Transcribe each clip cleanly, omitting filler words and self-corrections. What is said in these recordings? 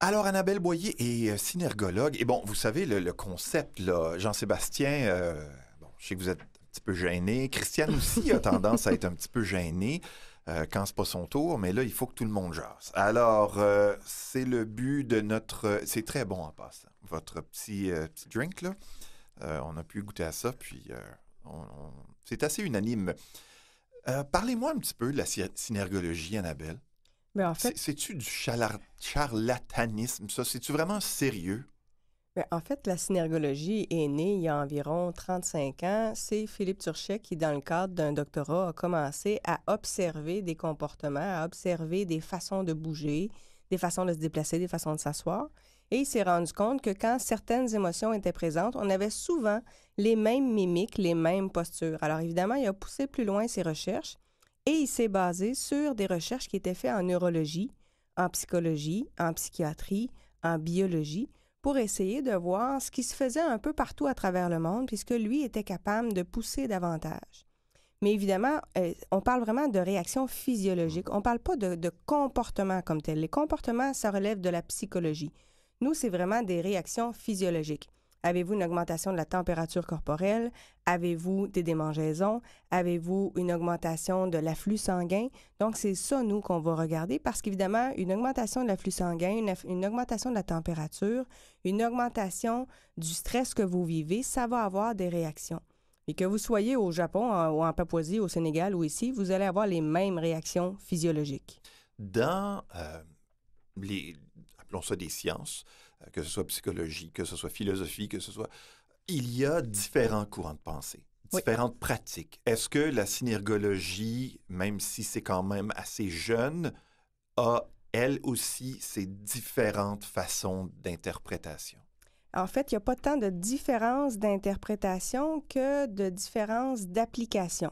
Alors, Annabelle Boyer est synergologue. Et bon, vous savez, le concept, là, Jean-Sébastien, bon, je sais que vous êtes un petit peu gêné. Christiane aussi a tendance à être un petit peu gênée quand c'est pas son tour, mais là, il faut que tout le monde jase. Alors, c'est le but de notre... C'est très bon en passant, votre petit drink, là. On a pu goûter à ça, puis c'est assez unanime. Parlez-moi un petit peu de la synergologie, Annabelle. Ben, en fait, C'est-tu du charlatanisme, ça? C'est-tu vraiment sérieux? la synergologie est née il y a environ 35 ans. C'est Philippe Turchet qui, dans le cadre d'un doctorat, a commencé à observer des comportements, à observer des façons de bouger, des façons de se déplacer, des façons de s'asseoir. Et il s'est rendu compte que quand certaines émotions étaient présentes, on avait souvent les mêmes mimiques, les mêmes postures. Alors évidemment, il a poussé plus loin ses recherches et il s'est basé sur des recherches qui étaient faites en neurologie, en psychologie, en psychiatrie, en biologie, pour essayer de voir ce qui se faisait un peu partout à travers le monde, puisque lui était capable de pousser davantage. Mais évidemment, on parle vraiment de réactions physiologiques. On ne parle pas de comportement comme tel. Les comportements, ça relève de la psychologie. Nous, c'est vraiment des réactions physiologiques. Avez-vous une augmentation de la température corporelle? Avez-vous des démangeaisons? Avez-vous une augmentation de l'afflux sanguin? Donc, c'est ça, nous, qu'on va regarder parce qu'évidemment, une augmentation de l'afflux sanguin, une augmentation de la température, une augmentation du stress que vous vivez, ça va avoir des réactions. Et que vous soyez au Japon ou en Papouasie, au Sénégal ou ici, vous allez avoir les mêmes réactions physiologiques. Dans les, appelons ça des sciences, que ce soit psychologie, que ce soit philosophie, que ce soit... Il y a différents courants de pensée, Oui. différentes pratiques. Est-ce que la synergologie, même si c'est quand même assez jeune, a elle aussi ses différentes façons d'interprétation? En fait, il n'y a pas tant de différence d'interprétation que de différence d'application.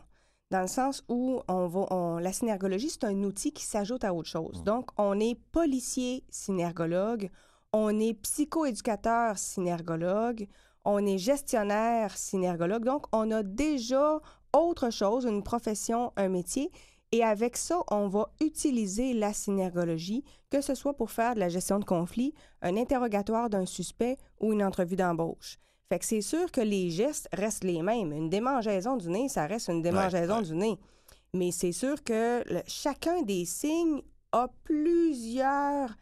Dans le sens où la synergologie, c'est un outil qui s'ajoute à autre chose. Donc, on est policier synergologue, on est psychoéducateur synergologue, on est gestionnaire synergologue. Donc, on a déjà autre chose, une profession, un métier. Et avec ça, on va utiliser la synergologie, que ce soit pour faire de la gestion de conflits, un interrogatoire d'un suspect ou une entrevue d'embauche. Fait que c'est sûr que les gestes restent les mêmes. Une démangeaison du nez, ça reste une démangeaison du nez. Mais c'est sûr que chacun des signes a plusieurs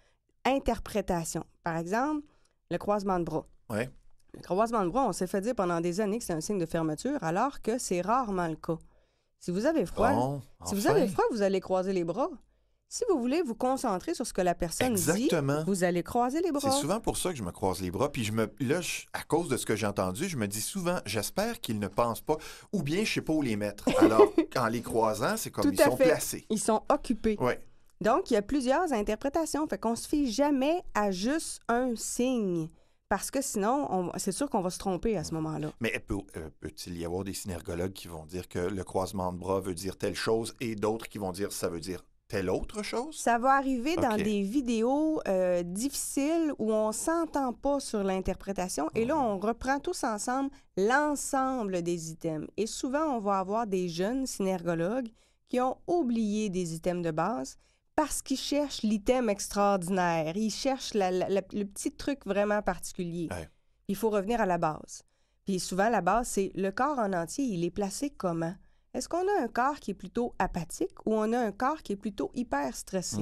interprétations. Par exemple, le croisement de bras. Ouais. Le croisement de bras, on s'est fait dire pendant des années que c'est un signe de fermeture, alors que c'est rarement le cas. Si vous avez froid, Bon, vous allez croiser les bras. Si vous voulez vous concentrer sur ce que la personne Exactement. dit, vous allez croiser les bras. C'est souvent pour ça que je me croise les bras. Puis à cause de ce que j'ai entendu, je me dis souvent, j'espère qu'ils ne pensent pas, ou bien je sais pas où les mettre. Alors, en les croisant, c'est comme Tout ils à sont fait. placés. Ils sont occupés. Oui. Donc, il y a plusieurs interprétations. Fait qu'on se fie jamais à juste un signe. Parce que sinon, c'est sûr qu'on va se tromper à ce moment-là. Mais peut-il y avoir des synergologues qui vont dire que le croisement de bras veut dire telle chose et d'autres qui vont dire ça veut dire telle autre chose? Ça va arriver dans des vidéos difficiles où on s'entend pas sur l'interprétation. Et là, on reprend tous ensemble l'ensemble des items. Et souvent, on va avoir des jeunes synergologues qui ont oublié des items de base parce qu'ils cherchent l'item extraordinaire. Ils cherchent le petit truc vraiment particulier. Ouais. Il faut revenir à la base. Puis souvent, la base, c'est le corps en entier, il est placé comment? Est-ce qu'on a un corps qui est plutôt apathique ou on a un corps qui est plutôt hyper stressé?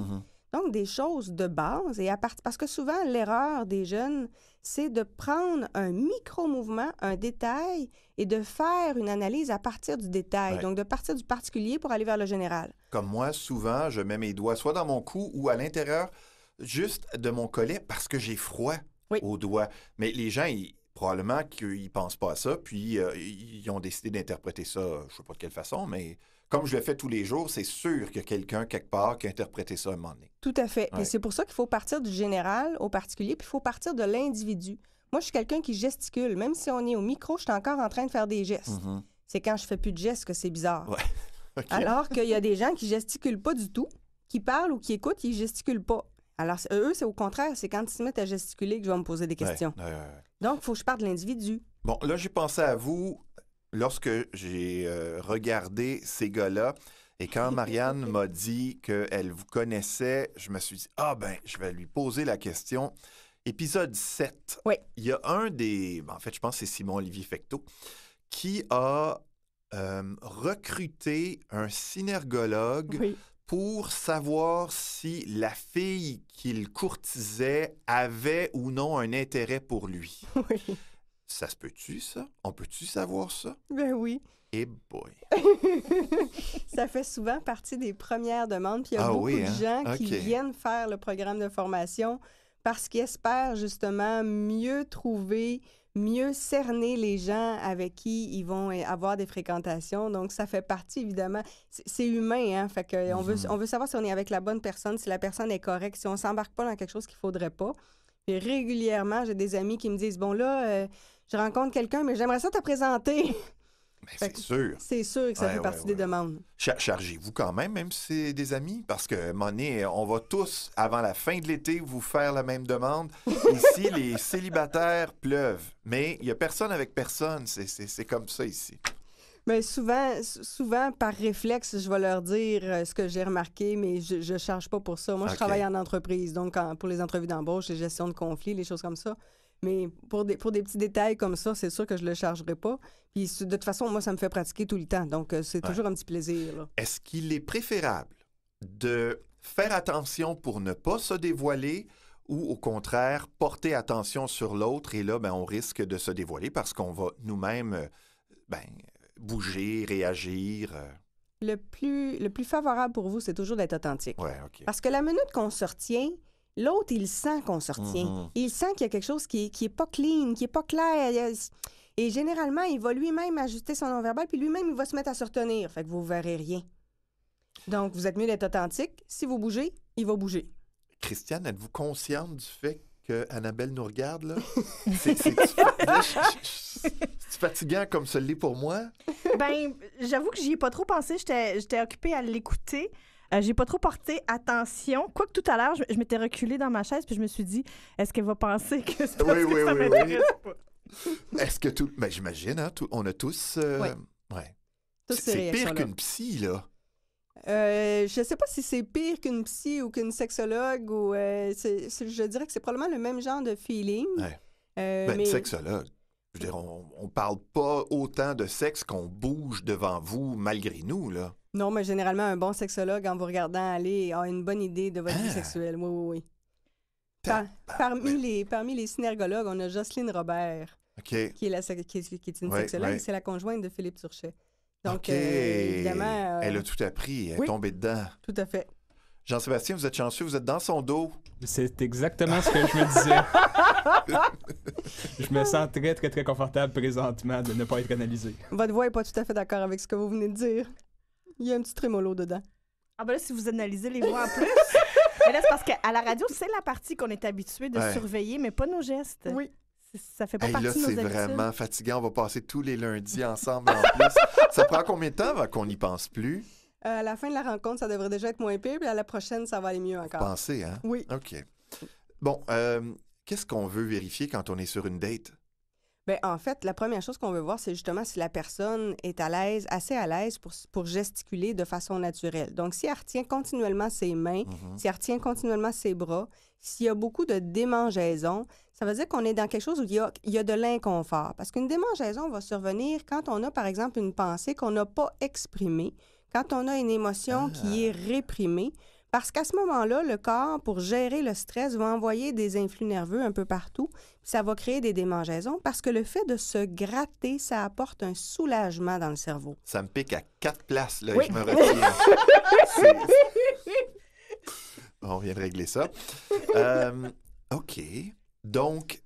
Donc, des choses de base. Parce que souvent, l'erreur des jeunes, c'est de prendre un micro-mouvement, un détail, et de faire une analyse à partir du détail. Ouais. Donc, de partir du particulier pour aller vers le général. Comme moi, souvent, je mets mes doigts soit dans mon cou ou à l'intérieur juste de mon collet parce que j'ai froid aux doigts. Mais les gens, probablement qu'ils ne pensent pas à ça, puis ils ont décidé d'interpréter ça, je ne sais pas de quelle façon, mais comme je le fais tous les jours, c'est sûr qu'il y a quelqu'un quelque part qui a interprété ça à un moment donné. Tout à fait. Et c'est pour ça qu'il faut partir du général au particulier, puis il faut partir de l'individu. Moi, je suis quelqu'un qui gesticule. Même si on est au micro, je suis encore en train de faire des gestes. C'est quand je fais plus de gestes que c'est bizarre. Ouais. Okay. Alors qu'il y a des gens qui gesticulent pas du tout, qui parlent ou qui écoutent, ils gesticulent pas. Alors, eux, c'est au contraire, c'est quand ils se mettent à gesticuler que je vais me poser des questions. Donc, il faut que je parte de l'individu. Bon, là, j'ai pensé à vous lorsque j'ai regardé ces gars-là. Et quand Marianne m'a dit qu'elle vous connaissait, je me suis dit, je vais lui poser la question. Épisode 7, Oui. il y a en fait, je pense que c'est Simon-Olivier Fecteau, qui a recruté un synergologue pour savoir si la fille qu'il courtisait avait ou non un intérêt pour lui. Oui. Ça se peut-tu, ça? On peut-tu savoir ça? Ben oui. Eh boy! Ça fait souvent partie des premières demandes. Puis il y a beaucoup de gens qui viennent faire le programme de formation parce qu'ils espèrent justement mieux trouver, mieux cerner les gens avec qui ils vont avoir des fréquentations. Donc, ça fait partie, évidemment. C'est humain, hein? Fait que on veut savoir si on est avec la bonne personne, si la personne est correcte, si on ne s'embarque pas dans quelque chose qu'il ne faudrait pas. Puis régulièrement, j'ai des amis qui me disent, bon là, je rencontre quelqu'un, mais j'aimerais ça te présenter. C'est sûr. C'est sûr que ça fait partie des demandes. Chargez-vous quand même si c'est des amis, parce que, Monet, on va tous, avant la fin de l'été, vous faire la même demande. Ici, les célibataires pleuvent, mais il n'y a personne avec personne. C'est comme ça ici. Mais souvent, par réflexe, je vais leur dire ce que j'ai remarqué, mais je ne charge pas pour ça. Moi, je travaille en entreprise, donc pour les entrevues d'embauche, les gestions de conflits, les choses comme ça. Mais pour des petits détails comme ça, c'est sûr que je ne le chargerai pas. Puis de toute façon, moi, ça me fait pratiquer tout le temps. Donc, c'est toujours un petit plaisir. Là. Est-ce qu'il est préférable de faire attention pour ne pas se dévoiler ou, au contraire, porter attention sur l'autre? Et là, on risque de se dévoiler parce qu'on va nous-mêmes bouger, réagir. Le plus favorable pour vous, c'est toujours d'être authentique. Ouais, OK. Parce que la minute qu'on se retient, l'autre, il sent qu'on se retient. Mm-hmm. Il sent qu'il y a quelque chose qui est pas clean, qui est pas clair. Et généralement, il va lui-même ajuster son non-verbal, puis lui-même, il va se mettre à se retenir. Fait que vous ne verrez rien. Donc, vous êtes mieux d'être authentique. Si vous bougez, il va bouger. Christiane, êtes-vous consciente du fait qu'Annabelle nous regarde, là? C'est fatigant comme ça l'est pour moi? Ben, j'avoue que j'y ai pas trop pensé. J'étais occupée à l'écouter. J'ai pas trop porté attention. Quoique tout à l'heure, je m'étais reculée dans ma chaise puis je me suis dit, est-ce qu'elle va penser que c'est parce que ça m'intéresse pas? Est-ce que tout... Ben, j'imagine, hein, on a tous... Ouais. C'est pire qu'une psy, là. Je sais pas si c'est pire qu'une psy ou qu'une sexologue ou... je dirais que c'est probablement le même genre de feeling. Ouais. Une sexologue. Je veux dire, on parle pas autant de sexe qu'on bouge devant vous malgré nous, là. Non, mais généralement, un bon sexologue, en vous regardant aller, a une bonne idée de votre vie sexuelle. Oui. Parmi les synergologues, on a Jocelyne Robert, qui est une sexologue, et c'est la conjointe de Philippe Turchet. Donc, évidemment... elle a tout appris, elle est tombée dedans. Tout à fait. Jean-Sébastien, vous êtes chanceux, vous êtes dans son dos. C'est exactement ce que je me disais. Je me sens très, très, très confortable présentement de ne pas être analysé. Votre voix n'est pas tout à fait d'accord avec ce que vous venez de dire. Il y a un petit trémolo dedans. Ah ben là, si vous analysez les voix en plus... Mais là, c'est parce qu'à la radio, c'est la partie qu'on est habitué de surveiller, mais pas nos gestes. Oui. Ça fait pas partie de nos habitudes. Là, c'est vraiment fatigant. On va passer tous les lundis ensemble en plus. Ça prend combien de temps avant qu'on n'y pense plus? À la fin de la rencontre, ça devrait déjà être moins pire, puis à la prochaine, ça va aller mieux encore. Pensez, hein? Oui. OK. Bon, qu'est-ce qu'on veut vérifier quand on est sur une date? Bien, en fait, la première chose qu'on veut voir, c'est justement si la personne est assez à l'aise pour gesticuler de façon naturelle. Donc, si elle retient continuellement ses mains, si elle retient continuellement ses bras, s'il y a beaucoup de démangeaisons, ça veut dire qu'on est dans quelque chose où il y a de l'inconfort. Parce qu'une démangeaison va survenir quand on a, par exemple, une pensée qu'on n'a pas exprimée, quand on a une émotion qui est réprimée. Parce qu'à ce moment-là, le corps, pour gérer le stress, va envoyer des influx nerveux un peu partout. Puis ça va créer des démangeaisons parce que le fait de se gratter, ça apporte un soulagement dans le cerveau. Ça me pique à 4 places, là, oui. et je me retiens. On vient de régler ça. OK. Donc,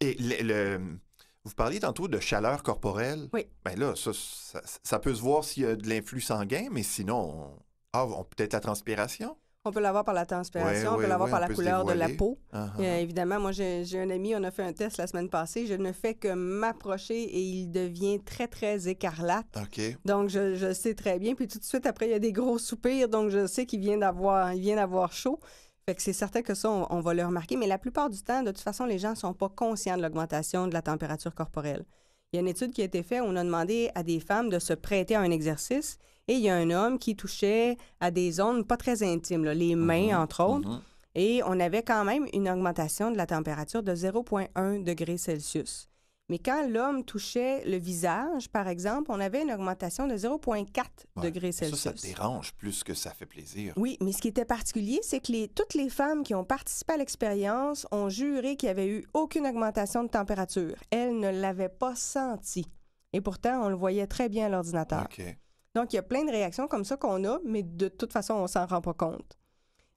vous parliez tantôt de chaleur corporelle. Oui. Bien là, ça peut se voir s'il y a de l'influx sanguin, mais sinon... peut-être la transpiration? On peut l'avoir par la transpiration, on peut l'avoir par la couleur de la peau. Évidemment, moi, j'ai un ami, on a fait un test la semaine passée. Je ne fais que m'approcher et il devient très, très écarlate. OK. Donc, je sais très bien. Puis tout de suite, après, il y a des gros soupirs. Donc, je sais qu'il vient d'avoir chaud. Fait que c'est certain que ça, on va le remarquer. Mais la plupart du temps, de toute façon, les gens ne sont pas conscients de l'augmentation de la température corporelle. Il y a une étude qui a été faite où on a demandé à des femmes de se prêter à un exercice et il y a un homme qui touchait à des zones pas très intimes, là, les mains, entre autres. Et on avait quand même une augmentation de la température de 0,1 degré Celsius. Mais quand l'homme touchait le visage, par exemple, on avait une augmentation de 0,4 degrés Celsius. Ça te dérange plus que ça fait plaisir. Oui, mais ce qui était particulier, c'est que toutes les femmes qui ont participé à l'expérience ont juré qu'il n'y avait eu aucune augmentation de température. Elles ne l'avaient pas senti. Et pourtant, on le voyait très bien à l'ordinateur. OK. Donc, il y a plein de réactions comme ça qu'on a, mais de toute façon, on ne s'en rend pas compte.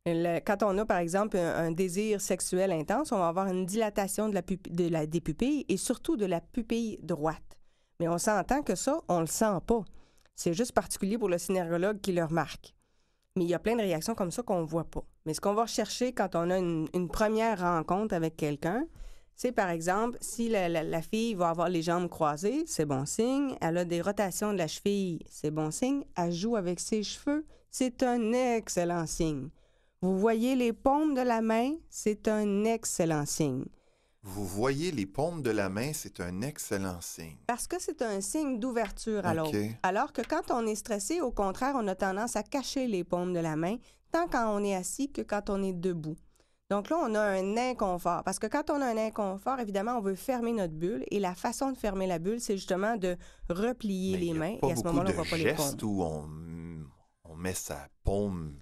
Quand on a, par exemple, un désir sexuel intense, on va avoir une dilatation des pupilles et surtout de la pupille droite. Mais on s'entend que ça, on ne le sent pas. C'est juste particulier pour le synergologue qui le remarque. Mais il y a plein de réactions comme ça qu'on ne voit pas. Mais ce qu'on va rechercher quand on a une première rencontre avec quelqu'un, c'est par exemple, si la fille va avoir les jambes croisées, c'est bon signe. Elle a des rotations de la cheville, c'est bon signe. Elle joue avec ses cheveux, c'est un excellent signe. Vous voyez les paumes de la main, c'est un excellent signe. Vous voyez les paumes de la main, c'est un excellent signe. Parce que c'est un signe d'ouverture à l'autre. Alors que quand on est stressé, au contraire, on a tendance à cacher les paumes de la main, tant quand on est assis que quand on est debout. Donc là, on a un inconfort. Parce que quand on a un inconfort, évidemment, on veut fermer notre bulle. Et la façon de fermer la bulle, c'est justement de replier les mains. Et à ce moment-là, on ne voit pas les paumes. Il y a pas beaucoup de gestes où on met sa paume.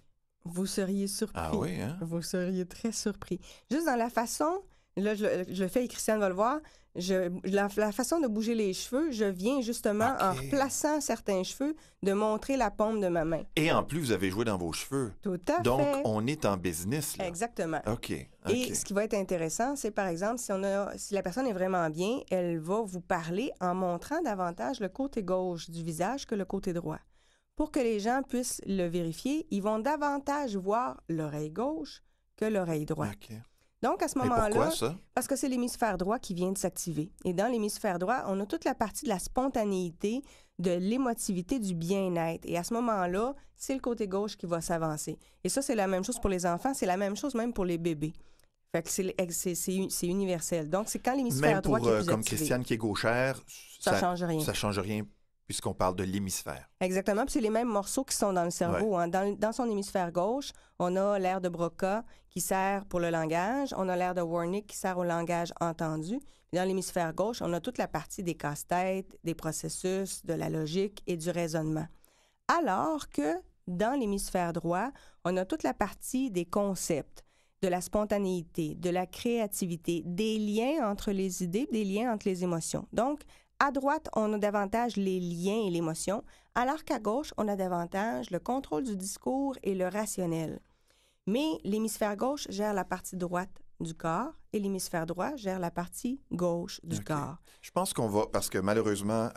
Vous seriez surpris. Ah oui, hein? Vous seriez très surpris. Juste dans la façon, là, je le fais et Christiane va le voir, la façon de bouger les cheveux, je viens justement, en replaçant certains cheveux, de montrer la paume de ma main. Et en plus, vous avez joué dans vos cheveux. Tout à fait. Donc, on est en business, là. Exactement. OK. Et ce qui va être intéressant, c'est par exemple, si la personne est vraiment bien, elle va vous parler en montrant davantage le côté gauche du visage que le côté droit. Pour que les gens puissent le vérifier, ils vont davantage voir l'oreille gauche que l'oreille droite. OK. Donc, à ce moment-là, pourquoi ça? Parce que c'est l'hémisphère droit qui vient de s'activer. Et dans l'hémisphère droit, on a toute la partie de la spontanéité, de l'émotivité, du bien-être. Et à ce moment-là, c'est le côté gauche qui va s'avancer. Et ça, c'est la même chose pour les enfants, c'est la même chose même pour les bébés. Fait que c'est universel. Donc, c'est quand l'hémisphère droit qui est plus comme activé. Christiane qui est gauchère, ça ne change rien. Ça change rien puisqu'on parle de l'hémisphère. Exactement. Puis c'est les mêmes morceaux qui sont dans le cerveau. Ouais. Hein. Dans son hémisphère gauche, on a l'aire de Broca qui sert pour le langage. On a l'aire de Wernicke qui sert au langage entendu. Puis dans l'hémisphère gauche, on a toute la partie des casse-têtes, des processus, de la logique et du raisonnement. Alors que dans l'hémisphère droit, on a toute la partie des concepts, de la spontanéité, de la créativité, des liens entre les idées, des liens entre les émotions. Donc, à droite, on a davantage les liens et l'émotion, alors qu'à gauche, on a davantage le contrôle du discours et le rationnel. Mais l'hémisphère gauche gère la partie droite du corps et l'hémisphère droit gère la partie gauche du corps. Je pense qu'on va, parce que malheureusement,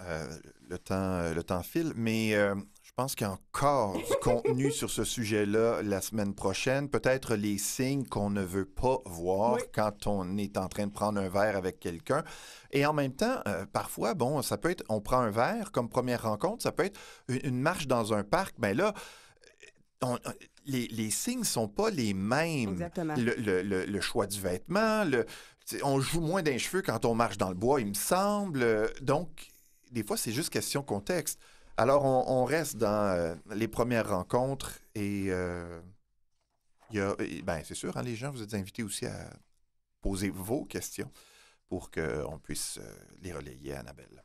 le temps file, mais je pense qu'il y a encore du contenu sur ce sujet-là la semaine prochaine. Peut-être les signes qu'on ne veut pas voir quand on est en train de prendre un verre avec quelqu'un. Et en même temps, parfois, bon, ça peut être, on prend un verre comme première rencontre, ça peut être une marche dans un parc, mais là, les signes ne sont pas les mêmes. Exactement. Le choix du vêtement, on joue moins d'un cheveu quand on marche dans le bois, il me semble. Donc, des fois, c'est juste question contexte. Alors, on reste dans les premières rencontres et c'est sûr, hein, les gens, vous êtes invités aussi à poser vos questions pour qu'on puisse les relayer à Annabelle.